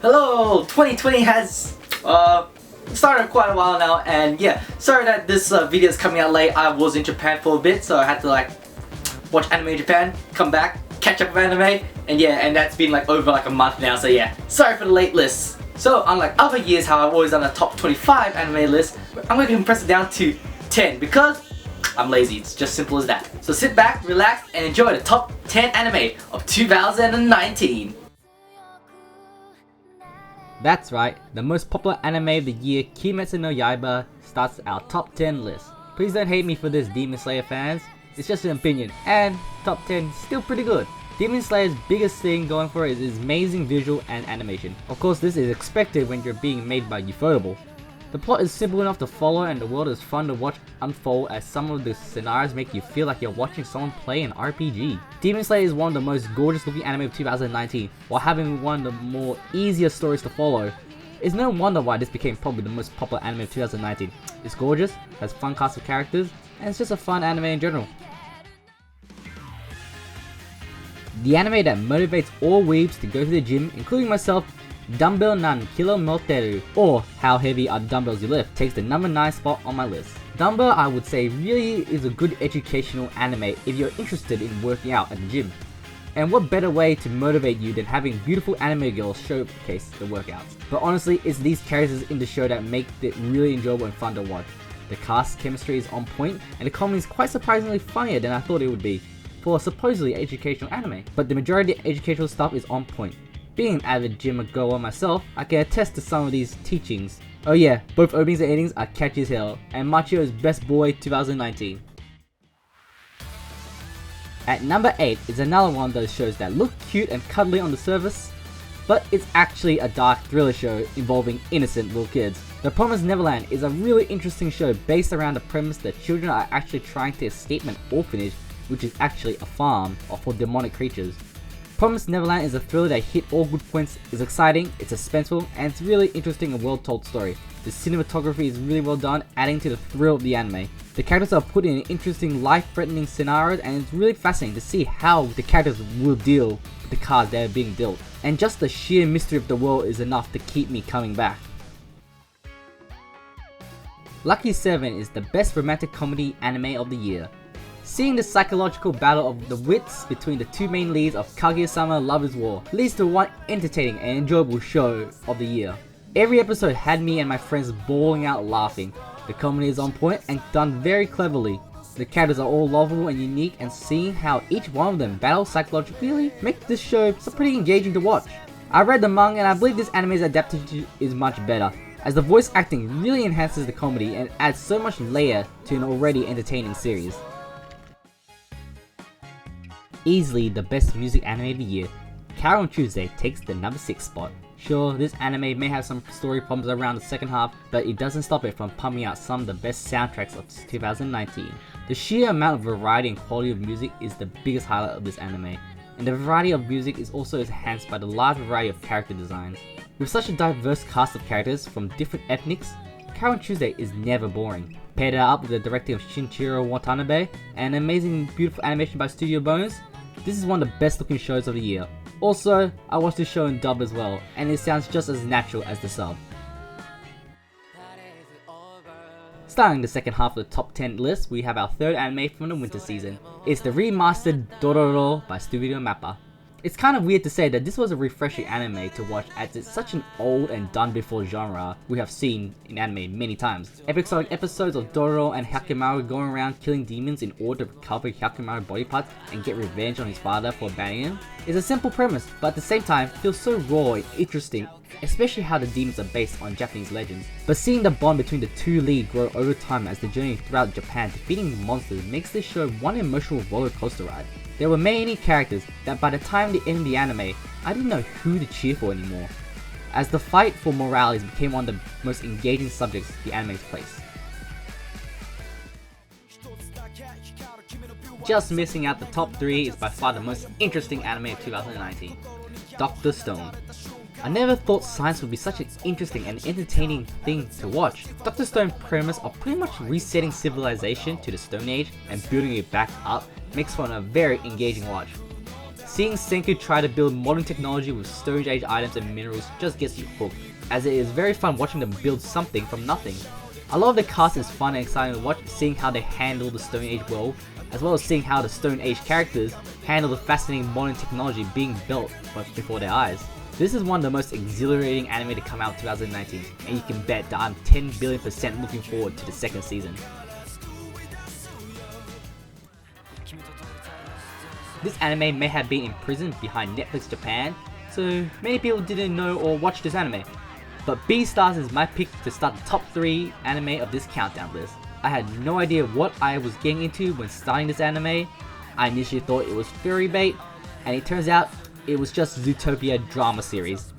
Hello! 2020 has started quite a while now, and yeah, sorry that this video is coming out late. I was in Japan for a bit, so I had to like watch anime in Japan, come back, catch up with anime, and yeah, and that's been like over like a month now, so yeah, sorry for the late list. So unlike other years how I've always done a top 25 anime list, I'm going to compress it down to 10 because I'm lazy. It's just simple as that. So sit back, relax, and enjoy the top 10 anime of 2019. That's right, the most popular anime of the year, Kimetsu no Yaiba, starts our top 10 list. Please don't hate me for this, Demon Slayer fans. It's just an opinion, and top 10 still pretty good. Demon Slayer's biggest thing going for it is its amazing visual and animation. Of course, this is expected when you're being made by Ufotable. The plot is simple enough to follow and the world is fun to watch unfold, as some of the scenarios make you feel like you're watching someone play an RPG. Demon Slayer is one of the most gorgeous looking anime of 2019, while having one of the more easier stories to follow. It's no wonder why this became probably the most popular anime of 2019. It's gorgeous, has fun cast of characters, and it's just a fun anime in general. The anime that motivates all weebs to go to the gym, including myself, Dumbbell Nan Kilo Moteru, or How Heavy Are the Dumbbells You Lift, takes the number 9 spot on my list. Dumbbell, I would say, really is a good educational anime if you're interested in working out at the gym. And what better way to motivate you than having beautiful anime girls showcase the workouts. But honestly, it's these characters in the show that make it really enjoyable and fun to watch. The cast chemistry is on point, and the comedy is quite surprisingly funnier than I thought it would be for a supposedly educational anime. But the majority of educational stuff is on point. Being an avid gym goer myself, I can attest to some of these teachings. Oh yeah, both openings and endings are catchy as hell, and Machio is best boy 2019. At number 8 is another one of those shows that look cute and cuddly on the surface, but it's actually a dark thriller show involving innocent little kids. The Promised Neverland is a really interesting show based around the premise that children are actually trying to escape an orphanage, which is actually a farm for demonic creatures. Promised Neverland is a thriller that hit all good points, is exciting, it's suspenseful, and it's really interesting and well told story. The cinematography is really well done, adding to the thrill of the anime. The characters are put in interesting life-threatening scenarios, and it's really fascinating to see how the characters will deal with the cards that are being dealt. And just the sheer mystery of the world is enough to keep me coming back. Lucky 7 is the best romantic comedy anime of the year. Seeing the psychological battle of the wits between the two main leads of Kaguya-sama Love is War leads to one entertaining and enjoyable show of the year. Every episode had me and my friends bawling out laughing. The comedy is on point and done very cleverly. The characters are all lovable and unique, and seeing how each one of them battles psychologically makes this show so pretty engaging to watch. I read the manga and I believe this anime's adaptation is much better, as the voice acting really enhances the comedy and adds so much layer to an already entertaining series. Easily the best music anime of the year, Carol on Tuesday takes the number 6 spot. Sure, this anime may have some story problems around the second half, but it doesn't stop it from pumping out some of the best soundtracks of 2019. The sheer amount of variety and quality of music is the biggest highlight of this anime, and the variety of music is also enhanced by the large variety of character designs. With such a diverse cast of characters from different ethnics, Carol on Tuesday is never boring. Pair that up with the directing of Shinichiro Watanabe and amazing beautiful animation by Studio Bonus, this is one of the best looking shows of the year. Also, I watched this show in dub as well, and it sounds just as natural as the sub. Starting the second half of the top 10 list, we have our third anime from the winter season. It's the remastered Dororo by Studio Mappa. It's kind of weird to say that this was a refreshing anime to watch, as it's such an old and done before genre we have seen in anime many times. Episodic episodes of Dororo and Hyakkimaru going around killing demons in order to recover Hyakkimaru's body parts and get revenge on his father for abandoning him is a simple premise, but at the same time feels so raw and interesting, especially how the demons are based on Japanese legends. But seeing the bond between the two leads grow over time as the journey throughout Japan defeating monsters makes this show one emotional roller coaster ride. There were many characters that by the time they ended the anime, I didn't know who to cheer for anymore, as the fight for morales became one of the most engaging subjects the anime's placed. Just missing out the top 3 is by far the most interesting anime of 2019, Dr. Stone. I never thought science would be such an interesting and entertaining thing to watch. Dr. Stone's premise of pretty much resetting civilization to the Stone Age and building it back up makes for a very engaging watch. Seeing Senku try to build modern technology with Stone Age items and minerals just gets you hooked, as it is very fun watching them build something from nothing. A lot of the cast is fun and exciting to watch, seeing how they handle the Stone Age world, as well as seeing how the Stone Age characters handle the fascinating modern technology being built before their eyes. This is one of the most exhilarating anime to come out in 2019, and you can bet that I'm 10 billion% looking forward to the second season. This anime may have been imprisoned behind Netflix Japan, so many people didn't know or watch this anime. But Beastars is my pick to start the top 3 anime of this countdown list. I had no idea what I was getting into when starting this anime. I initially thought it was furry bait, and it turns out it was just Zootopia drama series.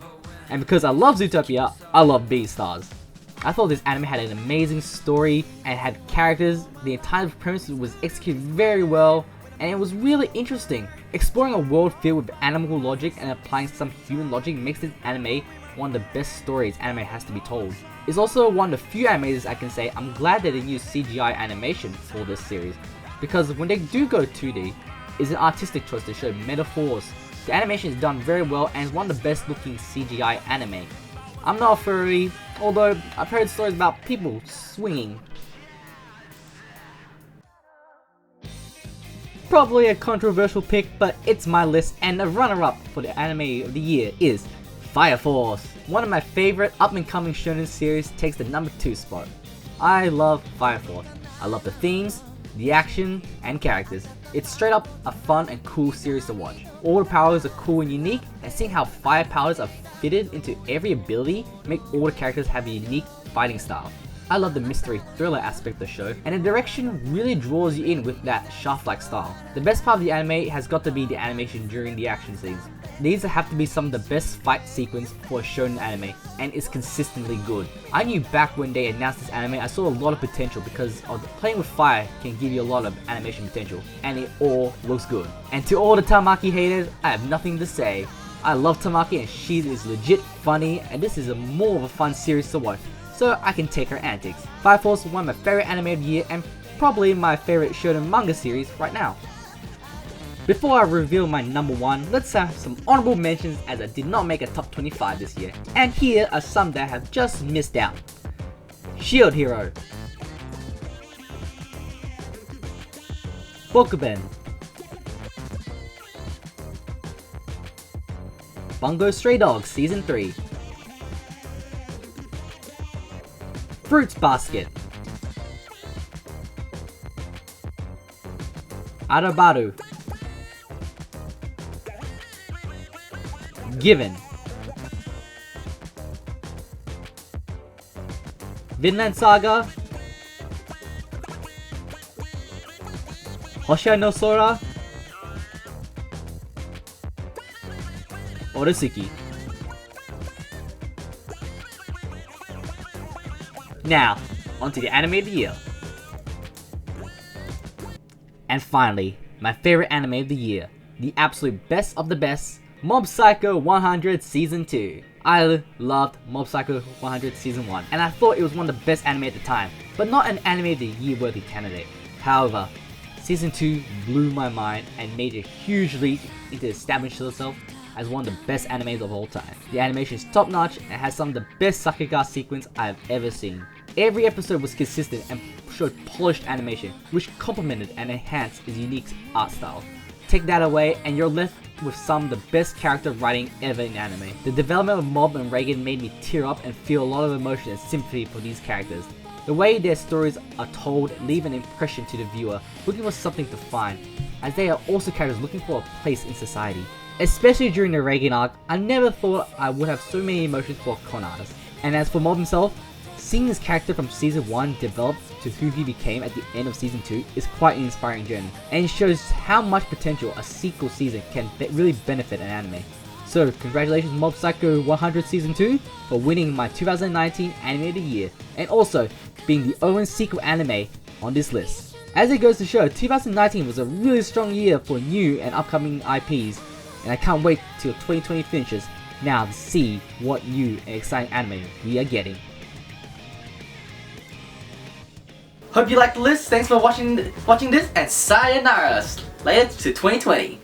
And because I love Zootopia, I love Beastars. I thought this anime had an amazing story and had characters. The entire premise was executed very well, and it was really interesting. Exploring a world filled with animal logic and applying some human logic makes this anime one of the best stories anime has to be told. It's also one of the few animes I can say I'm glad that they use CGI animation for this series, because when they do go 2D, it's an artistic choice to show metaphors. The animation is done very well and is one of the best looking CGI anime. I'm not a furry, although I've heard stories about people swinging. Probably a controversial pick, but it's my list, and the runner-up for the anime of the year is Fire Force. One of my favorite up-and-coming shonen series takes the number 2 spot. I love Fire Force. I love the themes, the action, and characters. It's straight up a fun and cool series to watch. All the powers are cool and unique, and seeing how fire powers are fitted into every ability make all the characters have a unique fighting style. I love the mystery thriller aspect of the show, and the direction really draws you in with that Shaft-like style. The best part of the anime has got to be the animation during the action scenes. These have to be some of the best fight sequence for a shonen anime, and it's consistently good. I knew back when they announced this anime I saw a lot of potential because playing with fire can give you a lot of animation potential, and it all looks good. And to all the Tamaki haters, I have nothing to say. I love Tamaki and she is legit funny, and this is more of a fun series to watch, so I can take her antics. Fire Force is one of my favorite anime of the year and probably my favorite shonen manga series right now. Before I reveal my number 1, let's have some honorable mentions as I did not make a top 25 this year. And here are some that have just missed out. Shield Hero, Bokuben, Bungo Stray Dogs Season 3, Fruits Basket, Arabaru, Given, Vinland Saga, Hosha no Sora, Oresuki. Now, onto the anime of the year. And finally, my favorite anime of the year, the absolute best of the best, Mob Psycho 100 Season 2. I loved Mob Psycho 100 Season 1, and I thought it was one of the best anime at the time, but not an anime of the year worthy candidate. However, Season 2 blew my mind and made a huge leap into establishing itself as one of the best animes of all time. The animation is top notch and has some of the best Sakura sequence I have ever seen. Every episode was consistent and showed polished animation, which complemented and enhanced his unique art style. Take that away and you're left with some of the best character writing ever in anime. The development of Mob and Reagan made me tear up and feel a lot of emotion and sympathy for these characters. The way their stories are told leave an impression to the viewer, looking for something to find, as they are also characters looking for a place in society. Especially during the Reagan arc, I never thought I would have so many emotions for a con artist. And as for Mob himself, seeing his character from Season 1 develop to who he became at the end of Season 2 is quite an inspiring journey, and it shows how much potential a sequel season can really benefit an anime. So congratulations Mob Psycho 100 Season 2 for winning my 2019 Anime of the Year, and also being the only sequel anime on this list. As it goes to show, 2019 was a really strong year for new and upcoming IPs, and I can't wait till 2020 finishes now to see what new and exciting anime we are getting. Hope you liked the list. Thanks for watching this, and sayonara. Later to 2020.